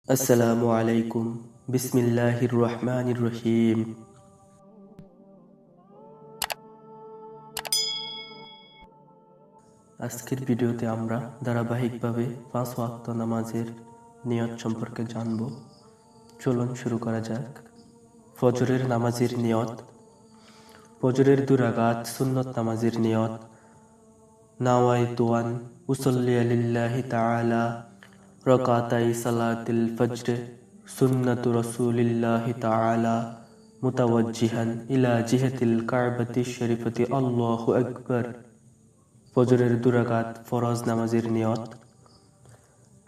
আসসালামু আলাইকুম। বিসমিল্লাহির রহমানির রহিম। আজকের ভিডিওতে আমরা ধারাবাহিকভাবে 5 ওয়াক্ত নামাজের নিয়ত সম্পর্কে জানব। চলুন শুরু করা যাক। ফজরের নামাজের নিয়ত। ফজরের 2 রাকাত সুন্নত নামাজের নিয়ত। নাওয়াইতু আন উসাল্লি লিল্লাহি তাআলা রাকাতাই সালাতিল ফজর সুন্নাতু রাসূলিল্লাহি তাআলা মুতাওয়াজ্জিহান ইলা জিহাতিল কাবাতি শরীফতি আল্লাহু আকবার। ফজরের 2 রাকাত ফরজ নামাজের নিয়ত।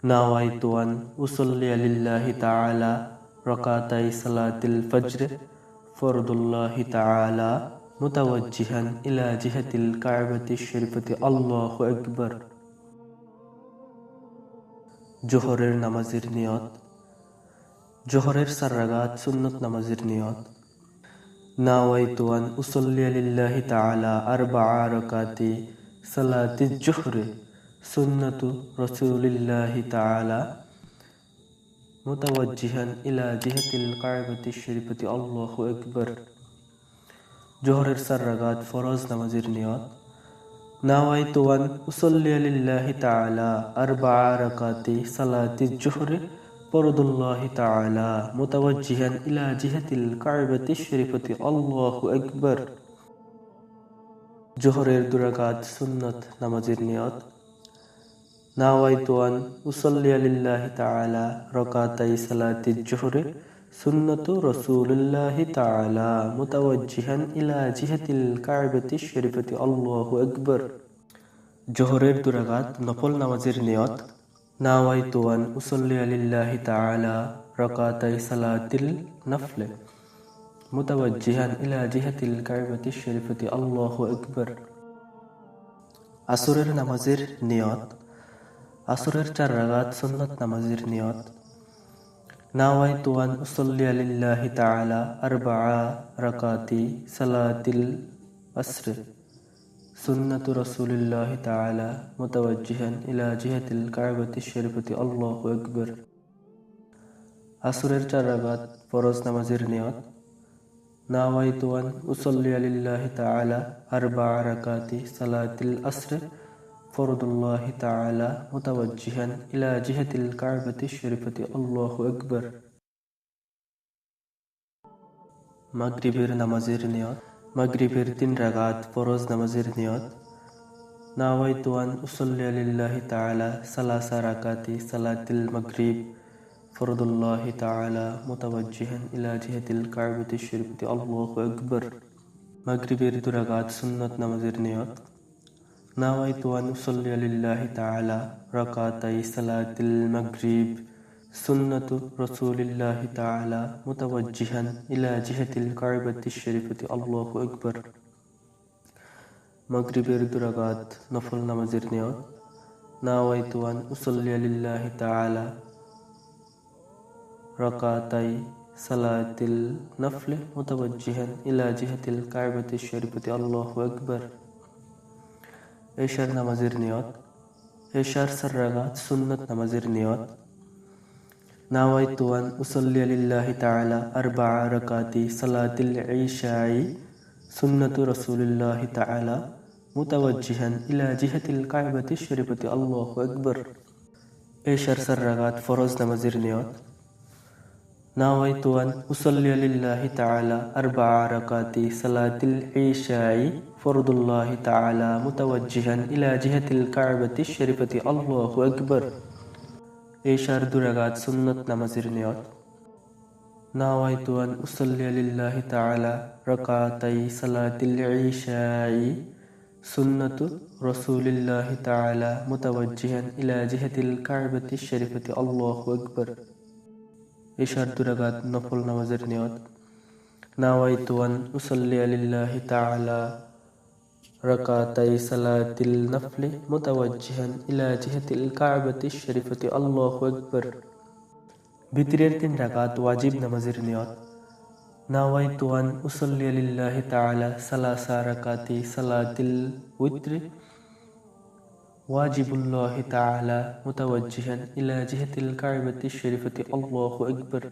নাওয়াইতু আন উসাল্লি লিল্লাহি তাআলা রাকাতাই সালাতিল ফজর ফরদুল্লাহি তাআলা মুতাওয়াজ্জিহান ইলা জিহাতিল কাবাতি শরীফতি আল্লাহু আকবার। জোহরের নামাজের নিয়ত। জোহরের 4 রাকাত সুন্নত নামাজের নিয়ত। নাওয়াইতু আন উসাল্লি লিল্লাহি তাআলা আরবা'a রাকাতি সালাতিজ জোহর সুন্নাতু রাসূলিল্লাহি তাআলা মুতাওয়াজ্জিহান ইলা জিহাতিল কাবাতি শরীফতি আল্লাহু আকবার। জোহরের 4 রাকাত ফরজ নামাজের নিয়ত। নাওয়াইতু আন উসাল্লি লিল্লাহি তাআলা আরবা'a রাকাতি সালাতিজ জোহর ফরদুল্লাহি তাআলা মুতাওয়াজ্জিহান ইলা জিহাতিল কাবাতি শরীফতি আল্লাহু আকবার। জোহরের 2 রাকাত সুন্নত নামাজের নিয়ত। নাওয়াইতু আন উসাল্লি লিল্লাহি তাআলা রাকাতাই সালাতিজ জোহর সুন্নাতু রাসূলিল্লাহি তাআলা মুতাওয়াজ্জিহান ইলা জিহাতিল কাবাতি শরীফতি আল্লাহু আকবার। জোহরের 2 রাকাত নফল নামাজের নিয়ত। নাওয়াইতু আন উসাল্লি লিল্লাহি তাআলা রাকাতাই সালাতিল নফল মুতাওয়াজ্জিহান ইলা জিহাতিল কাবাতি শরীফতি আল্লাহু আকবার। আসরের নামাজের নিয়ত। আসরের 4 রাকাত সুন্নত নামাজের নিয়ত। নাওয়াইতু আন উসাল্লি লিল্লাহি তাআলা আরবা'a রাকাতি সালাতিল আসর সুন্নাতু রাসূলিল্লাহি তাআলা মুতাওয়াজ্জিহান ইলা জিহাতিল কাবাতি শরীফতি আল্লাহু আকবার। আসরের 4 রাকাত ফরজ নামাজের নিয়ত। নাওয়াইতু আন উসাল্লি লিল্লাহি তাআলা আরবা'a রাকাতি সালাতিল আসর ফরদুল্লাহি তাআলা মুতাওয়াজ্জিহান ইলা জিহাতিল কাবাতি শরীফতি আল্লাহু আকবার। মাগরিবের নামাজের নিয়ত। মাগরিবের 3 রাকাত ফরজ নামাজের নিয়ত। নাওয়াইতু আন উসাল্লি লিল্লাহি তাআলা সালাসা রাকাতি সালাতিল মাগরিব ফরদুল্লাহি তাআলা মুতাওয়াজ্জিহান ইলা জিহাতিল কাবাতি শরীফতি আল্লাহু আকবার। মাগরিবের 2 রাকাত সুন্নত নামাজের নিয়ত। নাওয়াইতু আন উসাল্লি লিল্লাহি তাআলা রাকাতাই সালাতিল মাগরিব সুন্নাতু রাসূলিল্লাহি তাআলা মুতাওয়াজ্জিহান ইলা জিহাতিল কাবাতি শরীফতি আল্লাহু আকবার। মাগরিবের 2 রাকাত নফল নামাজের নিয়ত। নাওয়াইতু আন উসাল্লি লিল্লাহি তাআলা রাকাতাই সালাতিল নফল মুতাওয়াজ্জিহান ইলা জিহাতিল কাবাতি শরীফতি আল্লাহু আকবার। এশার নামাজের নিয়ত। এশার 4 রাকাত সুন্নত নামাজের নিয়ত। নাওয়াইতু আন উসাল্লি লিল্লাহি তাআলা আরবা'a রাকাতি সালাতিল ইশাই সুন্নাতু রাসূলিল্লাহি তাআলা মুতাওয়াজ্জিহান ইলা জিহাতিল কাবাতি শরীফতি আল্লাহু আকবার। এশার 4 রাকাত ফরজ নামাজের নিয়ত। নাওয়াইতু আন উসাল্লি লিল্লাহি তাআলা আরবা'a রাকাতি সালাতিল ইশাই ফরদুল্লাহি তাআলা মুতাওয়াজ্জিহান ইলা জিহাতিল কাবাতি শরীফতি আল্লাহু আকবার। এশার 2 রাকাত সুন্নত নামাজের নিয়ত। নাওয়াইতু আন উসাল্লি লিল্লাহি তাআলা রাকাতাই সালাতিল ইশাই সুন্নাতু রাসূলিল্লাহি তাআলা মুতাওয়াজ্জিহান ইলা জিহাতিল কাবাতি শরীফতি আল্লাহু আকবার। এশার 2 রাকাত নফল নামাজের নিয়ত। নাওয়াইতু আন উসাল্লি লিল্লাহি তাআলা রাকাতাই সালাতিল নফল মুতাওয়াজ্জিহান ইলা জিহাতিল কাবাতি শরীফতি আল্লাহু আকবার। ভিতরের 3 রাকাত ওয়াজিব নামাজের নিয়ত। নাওয়াইতু আন উসাল্লি লিল্লাহি তাআলা সালাসা রাকাতি সালাতিল উইত্র ওয়াজিবুল্লাহি তাআলা মুতাওয়াজ্জিহান ইলা জিহাতিল কা'বাতিশ শরীফাতি আল্লাহু আকবার।